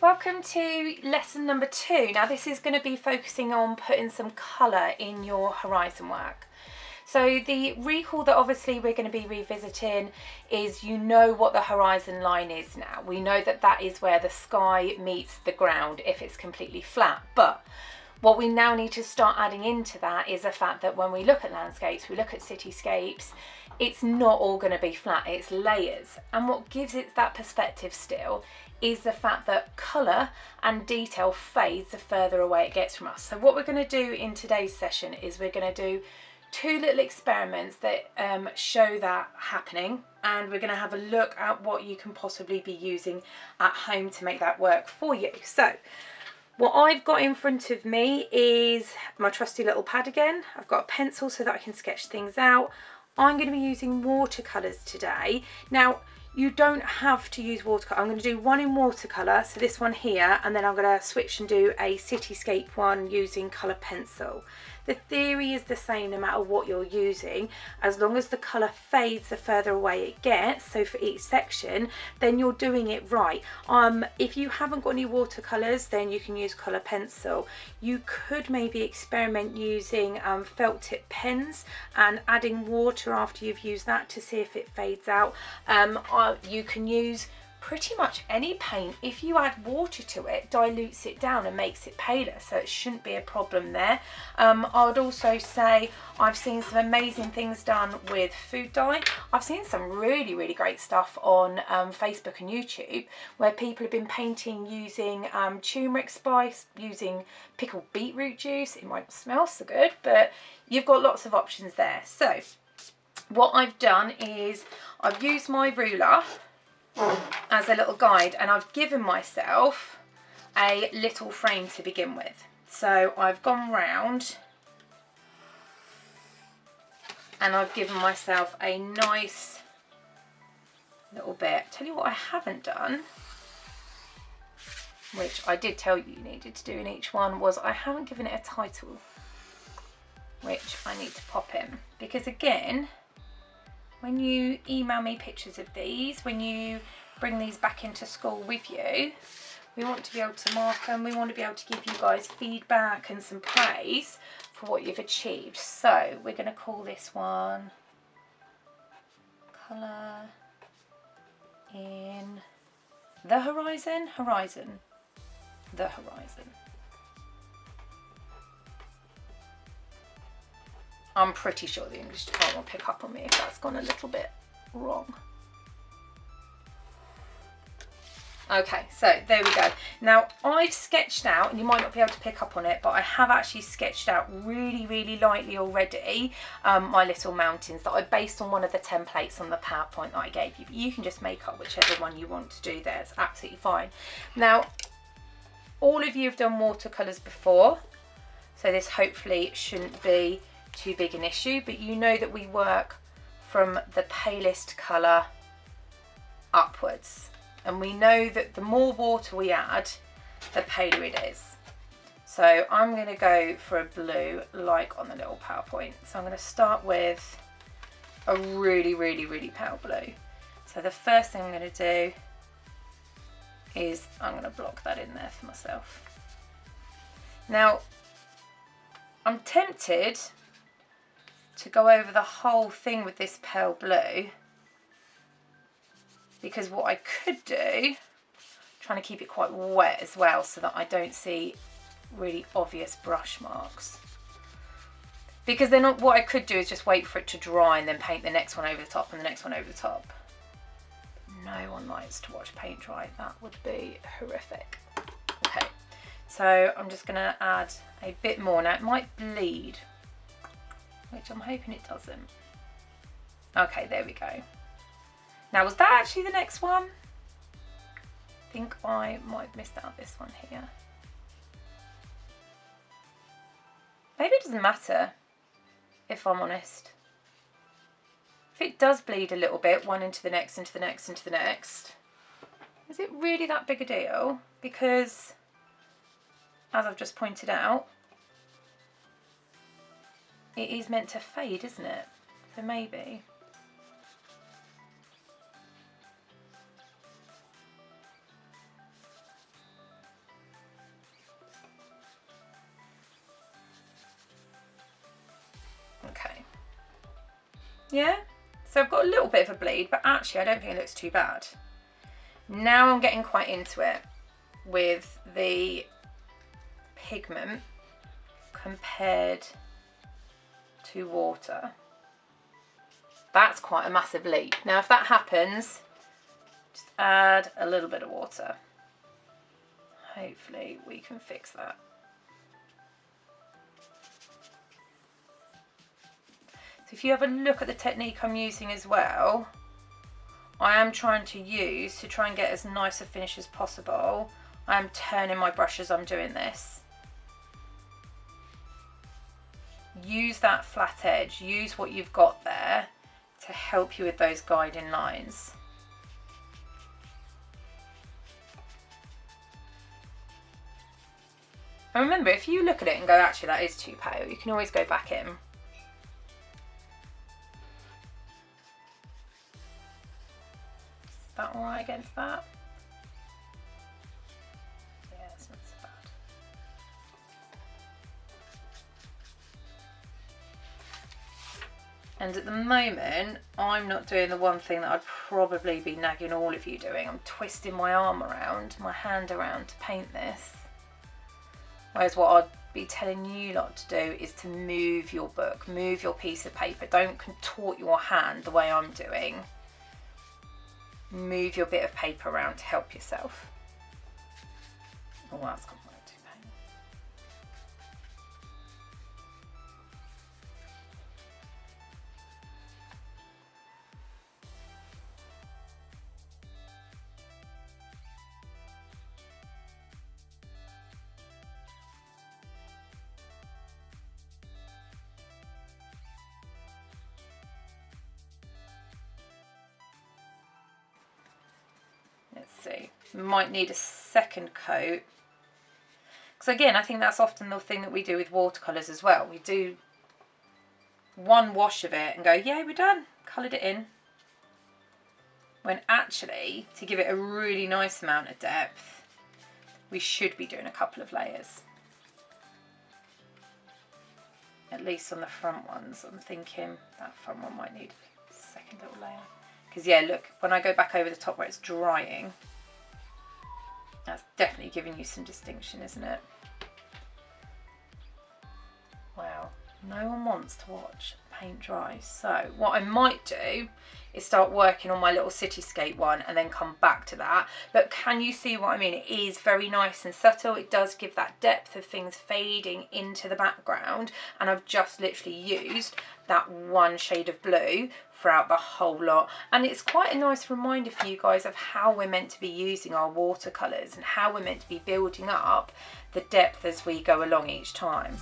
welcome to lesson number 2. Now this is going to be focusing on putting some colour in your horizon work. So the recall that obviously we're going to be revisiting is, you know what the horizon line is now. We know that that is where the sky meets the ground if it's completely flat. But what we now need to start adding into that is the fact that when we look at landscapes, we look at cityscapes, it's not all going to be flat, it's layers. And what gives it that perspective still is the fact that colour and detail fades the further away it gets from us. So what we're going to do in today's session is we're going to do 2 little experiments that show that happening, and we're going to have a look at what you can possibly be using at home to make that work for you. So what I've got in front of me is my trusty little pad again. I've got a pencil so that I can sketch things out. I'm going to be using watercolours today. Now, you don't have to use watercolour. I'm going to do one in watercolour, so this one here, and then I'm going to switch and do a cityscape one using colour pencil. The theory is the same no matter what you're using, as long as the colour fades the further away it gets. So for each section, then you're doing it right. If you haven't got any watercolours, then you can use colour pencil. You could maybe experiment using felt tip pens and adding water after you've used that to see if it fades out. You can use pretty much any paint. If you add water to it, dilutes it down and makes it paler, so it shouldn't be a problem there. I would also say I've seen some amazing things done with food dye. I've seen some really great stuff on Facebook and YouTube where people have been painting using turmeric spice, using pickled beetroot juice. It might not smell so good, but you've got lots of options there. So what I've done is I've used my ruler as a little guide, and I've given myself a little frame to begin with. So I've gone round and I've given myself a nice little bit. Tell you what I haven't done, which I did tell you needed to do in each one, was I haven't given it a title, which I need to pop in, because again, when you email me pictures of these, when you bring these back into school with you, we want to be able to mark them. We want to be able to give you guys feedback and some praise for what you've achieved. So we're going to call this one Colour in the Horizon. The Horizon. I'm pretty sure the English department will pick up on me if that's gone a little bit wrong. Okay, so there we go. Now I've sketched out, and you might not be able to pick up on it, but I have actually sketched out really lightly already my little mountains that I based on one of the templates on the PowerPoint that I gave you. But you can just make up whichever one you want to do there. It's absolutely fine. Now, all of you have done watercolours before, so this hopefully shouldn't be too big an issue, but you know that we work from the palest colour upwards, and we know that the more water we add, the paler it is. So I'm going to go for a blue like on the little PowerPoint. So I'm going to start with a really pale blue. So the first thing I'm going to do is I'm going to block that in there for myself. Now I'm tempted to go over the whole thing with this pale blue, because what I could do, trying to keep it quite wet as well so that I don't see really obvious brush marks, because then what I could do is just wait for it to dry and then paint the next one over the top and the next one over the top. No one likes to watch paint dry. That would be horrific. Okay, so I'm just going to add a bit more. Now it might bleed, which I'm hoping it doesn't. Okay, there we go. Now, was that actually the next one? I think I might have missed out this one here. Maybe it doesn't matter, if I'm honest. If it does bleed a little bit, one into the next, into the next, into the next, is it really that big a deal? Because, as I've just pointed out, it is meant to fade, isn't it? So maybe. Yeah, so I've got a little bit of a bleed, but actually I don't think it looks too bad. Now I'm getting quite into it with the pigment compared to water. That's quite a massive leap. Now if that happens, just add a little bit of water. Hopefully we can fix that. So if you have a look at the technique I'm using as well, I am trying to try and get as nice a finish as possible. I am turning my brush as I'm doing this. Use that flat edge, use what you've got there to help you with those guiding lines. And remember, if you look at it and go, actually that is too pale, you can always go back in. Is that all right against that? Yeah, it's not so bad. And at the moment, I'm not doing the one thing that I'd probably be nagging all of you doing. I'm twisting my arm around, my hand around to paint this. Whereas what I'd be telling you lot to do is to move your book, move your piece of paper. Don't contort your hand the way I'm doing. Move your bit of paper around to help yourself. Oh, that's gone way too painful. Let's see, we might need a second coat. Because again, I think that's often the thing that we do with watercolours as well. We do one wash of it and go, yeah, we're done, coloured it in. When actually, to give it a really nice amount of depth, we should be doing a couple of layers. At least on the front ones, I'm thinking that front one might need a second little layer. Because yeah, look, when I go back over the top where it's drying, that's definitely giving you some distinction, isn't it? Wow, no one wants to watch paint dry. So what I might do is start working on my little cityscape one and then come back to that. But can you see what I mean? It is very nice and subtle. It does give that depth of things fading into the background. And I've just literally used that one shade of blue throughout the whole lot. And it's quite a nice reminder for you guys of how we're meant to be using our watercolours and how we're meant to be building up the depth as we go along each time.